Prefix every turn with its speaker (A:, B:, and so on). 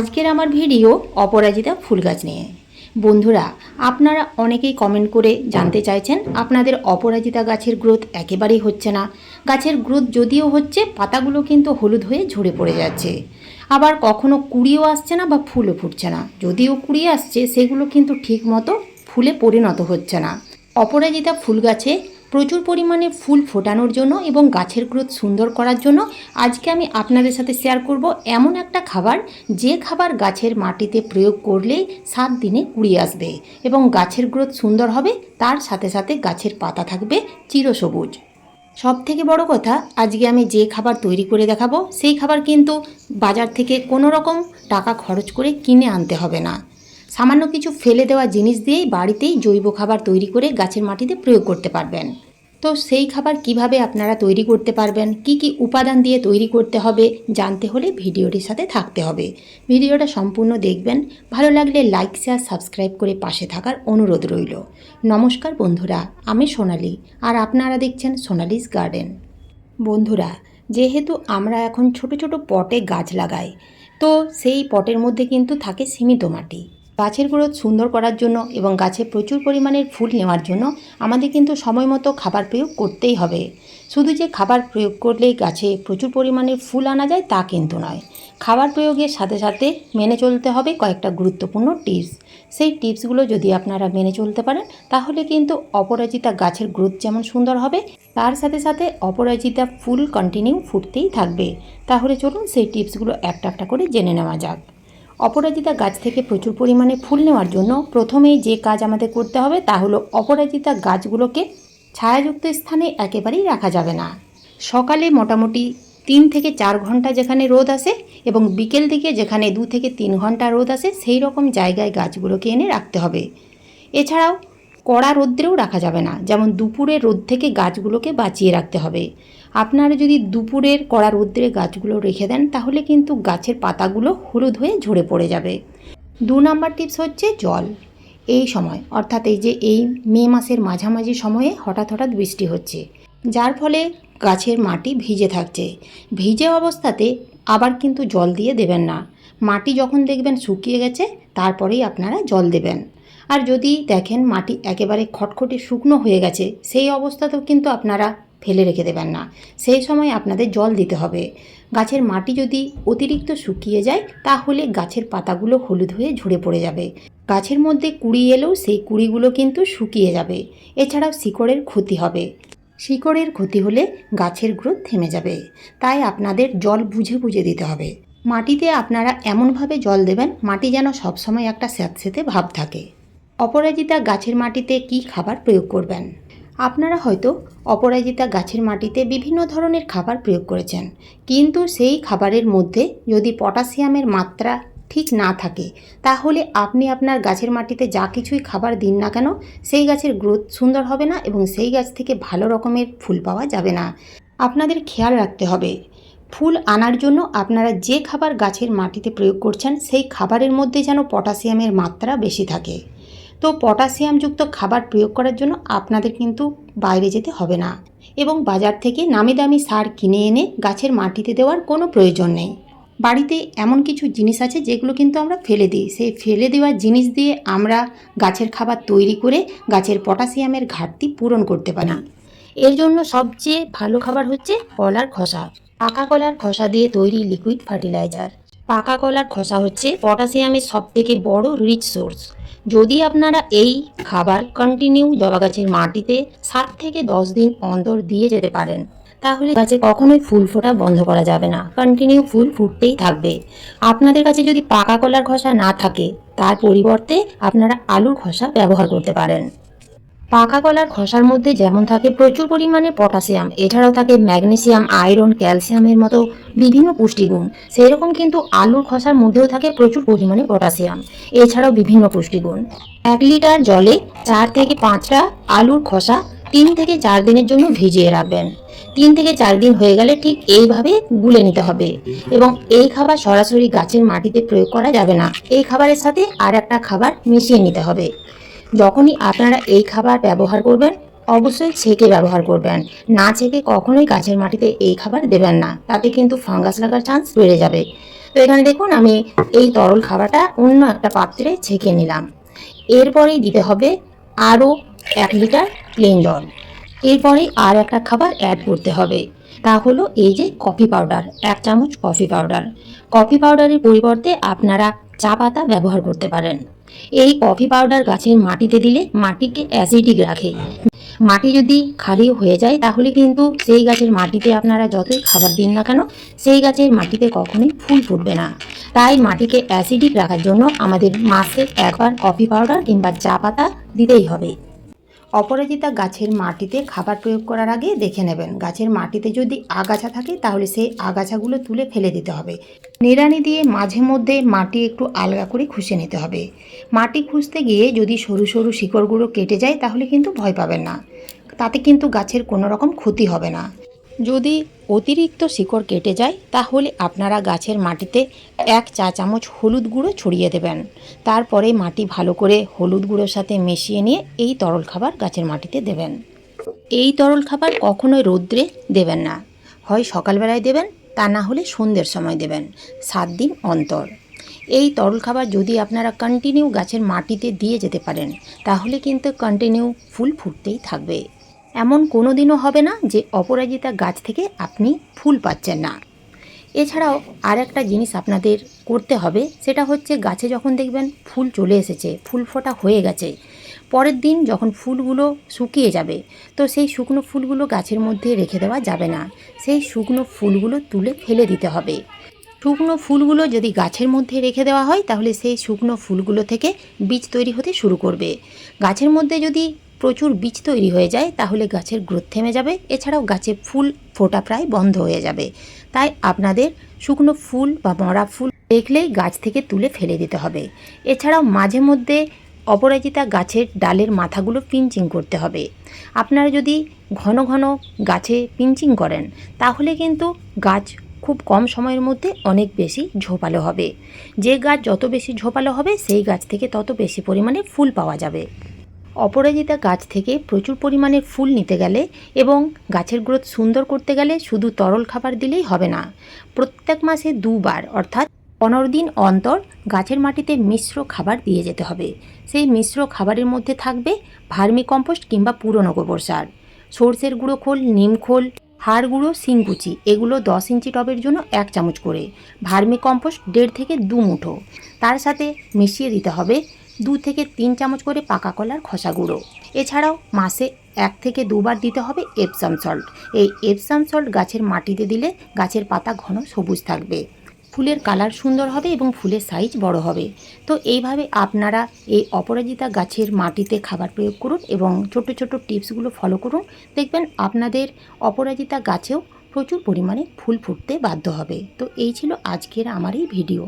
A: আজকের আমার ভিডিও অপরাজিতা ফুল গাছ নিয়ে। বন্ধুরা, আপনারা অনেকেই কমেন্ট করে জানতে চাইছেন আপনাদের অপরাজিতা গাছের গ্রোথ একেবারেই হচ্ছে না। গাছের গ্রোথ যদিও হচ্ছে, পাতাগুলো কিন্তু হলুদ হয়ে ঝরে পড়ে যাচ্ছে। আবার কখনো কুড়িও আসছে না বা ফুলও ফুটছে না। যদিও কুড়ি আসছে, সেগুলো কিন্তু ঠিক মতো ফুলে পরিণত হচ্ছে না। অপরাজিতা ফুল গাছে প্রচুর পরিমাণে ফুল ফোটানোর জন্য এবং গাছের গ্রোথ সুন্দর করার জন্য আজকে আমি আপনাদের সাথে শেয়ার করব এমন একটা খাবার, যে খাবার গাছের মাটিতে প্রয়োগ করলে 7 দিনে কুড়ি আসবে এবং গাছের গ্রোথ সুন্দর হবে, তার সাথে সাথে গাছের পাতা থাকবে চিরসবুজ। সব থেকে বড় কথা, আজকে আমি যে খাবার তৈরি করে দেখাবো সেই খাবার কিন্তু বাজার থেকে কোনো রকম টাকা খরচ করে কিনে আনতে হবে না। সামান্য কিছু ফেলে দেওয়া জিনিস দিয়েই বাড়িতেই জৈব খাবার তৈরি করে গাছের মাটিতে প্রয়োগ করতে পারবেন। তো সেই খাবার কিভাবে আপনারা তৈরি করতে পারবেন, কি কি উপাদান দিয়ে তৈরি করতে হবে, জানতে হলে ভিডিওটির সাথে থাকতে হবে। ভিডিওটা সম্পূর্ণ দেখবেন। ভালো লাগলে লাইক, শেয়ার, সাবস্ক্রাইব করে পাশে থাকার অনুরোধ রইল। নমস্কার বন্ধুরা, আমি সোনালি, আর আপনারা দেখছেন সোনালিস গার্ডেন। বন্ধুরা, যেহেতু আমরা এখন ছোট ছোট পটে গাছ লাগাই, তো সেই পটের মধ্যে কিন্তু থাকে সীমিত মাটি। গাছের গ্রোথ সুন্দর করার জন্য এবং গাছে প্রচুর পরিমাণের ফুল নেওয়ার জন্য আমাদের কিন্তু সময় মতো খাবার প্রয়োগ করতেই হবে। শুধু যে খাবার প্রয়োগ করলেই গাছে প্রচুর পরিমাণে ফুল আনা যায় তা কিন্তু নয়। খাবার প্রয়োগের সাথে সাথে মেনে চলতে হবে কয়েকটা গুরুত্বপূর্ণ টিপস। সেই টিপসগুলো যদি আপনারা মেনে চলতে পারেন, তাহলে কিন্তু অপরাজিতা গাছের গ্রোথ যেমন সুন্দর হবে, তার সাথে সাথে অপরাজিতা ফুল কন্টিনিউ ফুটতেই থাকবে। তাহলে চলুন সেই টিপসগুলো একটা একটা করে জেনে নেওয়া যাক। অপরাজিতা গাছ থেকে প্রচুর পরিমাণে ফুল নেওয়ার জন্য প্রথমেই যে কাজ আমাদের করতে হবে তা হলো অপরাজিতা গাছগুলোকে ছায়াযুক্ত স্থানে একেবারেই রাখা যাবে না। সকালে মোটামুটি 3 থেকে 4 ঘন্টা যেখানে রোদ আসে এবং বিকেল দিকে যেখানে 2 থেকে 3 ঘন্টা রোদ আসে, সেই রকম জায়গায় গাছগুলোকে এনে রাখতে হবে। এছাড়াও কড়া রোদ্রেও রাখা যাবে না, যেমন দুপুরের রোদ থেকে গাছগুলোকে বাঁচিয়ে রাখতে হবে। আপনারা যদি দুপুরের কড়া রোদ্রে গাছগুলো রেখে দেন, তাহলে কিন্তু গাছের পাতাগুলো হলুদ হয়ে ঝরে পড়ে যাবে। 2 নাম্বার টিপস হচ্ছে জল। এই সময়, অর্থাৎ এই মে মাসের মাঝামাঝি সময়ে হঠাৎ হঠাৎ বৃষ্টি হচ্ছে, যার ফলে গাছের মাটি ভিজে থাকছে। ভিজে অবস্থাতে আবার কিন্তু জল দিয়ে দেবেন না। মাটি যখন দেখবেন শুকিয়ে গেছে, তারপরেই আপনারা জল দেবেন। আর যদি দেখেন মাটি একেবারে খটখটে শুকনো হয়ে গেছে, সেই অবস্থাতেও কিন্তু আপনারা ফেলে রেখে দেবেন না। সেই সময় আপনাদের জল দিতে হবে। গাছের মাটি যদি অতিরিক্ত শুকিয়ে যায়, তাহলে গাছের পাতাগুলো হলুদ হয়ে ঝরে পড়ে যাবে। গাছের মধ্যে কুঁড়ি এলেও সেই কুঁড়িগুলো কিন্তু শুকিয়ে যাবে। এছাড়াও শিকড়ের ক্ষতি হবে। শিকড়ের ক্ষতি হলে গাছের গ্রোথ থেমে যাবে। তাই আপনাদের জল বুঝে বুঝে দিতে হবে। মাটিতে আপনারা এমনভাবে জল দেবেন, মাটি যেন সবসময় একটা স্যাঁতসেঁতে ভাব থাকে। অপরাজিতা গাছের মাটিতে কি খাবার প্রয়োগ করবেন? আপনারা হয়তো অপরাজিতা গাছের মাটিতে বিভিন্ন ধরনের খাবার প্রয়োগ করেছেন, কিন্তু সেই খাবারের মধ্যে যদি পটাশিয়ামের মাত্রা ঠিক না থাকে, তাহলে আপনি আপনার গাছের মাটিতে যা কিছুই খাবার দিন না কেন, সেই গাছের গ্রোথ সুন্দর হবে না এবং সেই গাছ থেকে ভালো রকমের ফুল পাওয়া যাবে না। আপনাদের খেয়াল রাখতে হবে, ফুল আনার জন্য আপনারা যে খাবার গাছের মাটিতে প্রয়োগ করছেন, সেই খাবারের মধ্যে যেন পটাশিয়ামের মাত্রা বেশি থাকে। তো পটাশিয়ামযুক্ত খাবার প্রয়োগ করার জন্য আপনাদের কিন্তু বাইরে যেতে হবে না এবং বাজার থেকে নামি দামি সার কিনে এনে গাছের মাটিতে দেওয়ার কোনো প্রয়োজন নেই। বাড়িতে এমন কিছু জিনিস আছে যেগুলো কিন্তু আমরা ফেলে দিই। সেই ফেলে দেওয়া জিনিস দিয়ে আমরা গাছের খাবার তৈরি করে গাছের পটাশিয়ামের ঘাটতি পূরণ করতে পারি। এর জন্য সবচেয়ে ভালো খাবার হচ্ছে কলার খোসা। পাকা কলার খোসা দিয়ে তৈরি লিকুইড ফার্টিলাইজার। পাকা কলার খোসা হচ্ছে পটাশিয়ামের সবথেকে বড় রিচ সোর্স। যদি আপনারা এই খাবার কন্টিনিউ জবা গাছের মাটিতে 7 থেকে 10 দিন অন্তর দিয়ে যেতে পারেন, তাহলে গাছে কখনোই ফুল ফোটা বন্ধ করা যাবে না, কন্টিনিউ ফুল ফুটতেই থাকবে। আপনাদের কাছে যদি পাকা কলার খোসা না থাকে, তার পরিবর্তে আপনারা আলুর খোসা ব্যবহার করতে পারেন। পাকা কলার খোসার মধ্যে যেমন থাকে প্রচুর পরিমাণে পটাশিয়াম, এছাড়াও থাকে ম্যাগনেসিয়াম, আয়রন, ক্যালসিয়ামের মতো বিভিন্ন পুষ্টিগুণ। সেই রকম কিন্তু আলুর খোসার মধ্যেও থাকে প্রচুর পরিমাণে পটাশিয়াম, এছাড়াও বিভিন্ন পুষ্টিগুণ। 1 লিটার জলে 4 থেকে 5টা আলুর খোসা 3 থেকে 4 দিনের জন্য ভিজিয়ে রাখবেন। 3 থেকে 4 দিন হয়ে গেলে ঠিক এইভাবে গুলে নিতে হবে এবং এই খাবার সরাসরি গাছের মাটিতে প্রয়োগ করা যাবে না। এই খাবারের সাথে আর একটা খাবার মিশিয়ে নিতে হবে। যখনই আপনারা এই খাবার ব্যবহার করবেন, অবশ্যই ছেঁকে ব্যবহার করবেন। না ছেঁকে কখনোই গাছের মাটিতে এই খাবার দেবেন না, তাতে কিন্তু ফাঙ্গাস লাগার চান্স বেড়ে যাবে। তো এখানে দেখুন আমি এই তরল খাবারটা অন্য একটা পাত্রে ছেঁকে নিলাম। এরপরেই দিতে হবে আরও 1 লিটার প্লেন জল। এরপরে আর একটা খাবার অ্যাড করতে হবে, তা হলো এই যে কফি পাউডার, 1 চামচ কফি পাউডার। কফি পাউডারের পরিবর্তে আপনারা চা পাতা ব্যবহার করতে পারেন। এই কফি পাউডার গাছের মাটিতে দিলে মাটিকে অ্যাসিডিক রাখে। মাটি যদি খালি হয়ে যায় তাহলে কিন্তু সেই গাছের মাটিতে আপনারা যতই খাবার দিন না কেন, সেই গাছের মাটিতে কখনোই ফুল ফুটবে না। তাই মাটিকে অ্যাসিডিক রাখার জন্য আমাদের মাসে একবার কফি পাউডার কিংবা চা পাতা দিতেই হবে। অপরাজিতা গাছের মাটিতে খাবার প্রয়োগ করার আগে দেখে নেবেন গাছের মাটিতে যদি আগাছা থাকে তাহলে সেই আগাছাগুলো তুলে ফেলে দিতে হবে। নিড়ানি দিয়ে মাঝে মধ্যে মাটি একটু আলগা করে খুঁজে নিতে হবে। মাটি খুঁজতে গিয়ে যদি সরু সরু শিকড়গুলো কেটে যায় তাহলে কিন্তু ভয় পাবেন না, তাতে কিন্তু গাছের কোনো রকম ক্ষতি হবে না। যদি অতিরিক্ত শিকড় কেটে যায় তাহলে আপনারা গাছের মাটিতে 1 চা চামচ হলুদ গুঁড়ো ছড়িয়ে দেবেন। তারপরে মাটি ভালো করে হলুদ গুঁড়োর সাথে মিশিয়ে নিয়ে এই তরল খাবার গাছের মাটিতে দেবেন। এই তরল খাবার কখনোই রৌদ্রে দেবেন না, হয় সকালবেলায় দেবেন, তা না হলে সন্ধ্যের সময় দেবেন, 7 দিন অন্তর। এই তরল খাবার যদি আপনারা কন্টিনিউ গাছের মাটিতে দিয়ে যেতে পারেন তাহলে কিন্তু কন্টিনিউ ফুল ফুটতেই থাকবে। এমন কোনো দিনও হবে না যে অপরাজিতা গাছ থেকে আপনি ফুল পাচ্ছেন না। এছাড়াও আর একটা জিনিস আপনাদের করতে হবে, সেটা হচ্ছে গাছে যখন দেখবেন ফুল চলে এসেছে, ফুল ফোটা হয়ে গেছে, পরের দিন যখন ফুলগুলো শুকিয়ে যাবে তো সেই শুকনো ফুলগুলো গাছের মধ্যে রেখে দেওয়া যাবে না, সেই শুকনো ফুলগুলো তুলে ফেলে দিতে হবে। শুকনো ফুলগুলো যদি গাছের মধ্যে রেখে দেওয়া হয় তাহলে সেই শুকনো ফুলগুলো থেকে বীজ তৈরি হতে শুরু করবে। গাছের মধ্যে যদি প্রচুর বীজ তৈরি হয়ে যায় তাহলে গাছের গ্রোথ থেমে যাবে, এছাড়াও গাছে ফুল ফোটা প্রায় বন্ধ হয়ে যাবে। তাই আপনাদের শুকনো ফুল বা মরা ফুল দেখলেই গাছ থেকে তুলে ফেলে দিতে হবে। এছাড়াও মাঝে মধ্যে অপরাজিতা গাছের ডালের মাথাগুলো পিঞ্চিং করতে হবে। আপনারা যদি ঘন ঘন গাছে পিঞ্চিং করেন তাহলে কিন্তু গাছ খুব কম সময়ের মধ্যে অনেক বেশি ঝোপালো হবে। যে গাছ যত বেশি ঝোপালো হবে সেই গাছ থেকে তত বেশি পরিমাণে ফুল পাওয়া যাবে। অপরাজিতা গাছ থেকে প্রচুর পরিমাণে ফুল নিতে গেলে এবং গাছের গ্রোথ সুন্দর করতে গেলে শুধু তরল খাবার দিলেই হবে না, প্রত্যেক মাসে 2 বার অর্থাৎ 15 দিন অন্তর গাছের মাটিতে মিশ্র খাবার দিয়ে যেতে হবে। সেই মিশ্র খাবারের মধ্যে থাকবে ভার্মি কম্পোস্ট কিংবা পুরনো গোবর সার, সর্ষের গুঁড়ো খোল, নিম খোল, হাড় গুঁড়ো, শিংকুচি, এগুলো 10 ইঞ্চি টবের জন্য 1 চামচ করে, ভার্মি কম্পোস্ট 1.5 থেকে 2 মুঠো। তার সাথে মিশিয়ে দিতে হবে 2 থেকে 3 চামচ করে পাকা কলার খোসা গুঁড়ো। এছাড়াও মাসে 1 থেকে 2 বার দিতে হবে এপসাম সল্ট। এই এপসাম সল্ট গাছের মাটিতে দিলে গাছের পাতা ঘন সবুজ থাকবে, ফুলের কালার সুন্দর হবে এবং ফুলের সাইজ বড় হবে। তো এইভাবে আপনারা এই অপরাজিতা গাছের মাটিতে খাবার প্রয়োগ করুন এবং ছোট ছোট টিপসগুলো ফলো করুন, দেখবেন আপনাদের অপরাজিতা গাছেও প্রচুর পরিমাণে ফুল ফুটতে বাধ্য হবে। তো এই ছিল আজকের আমার এই ভিডিও।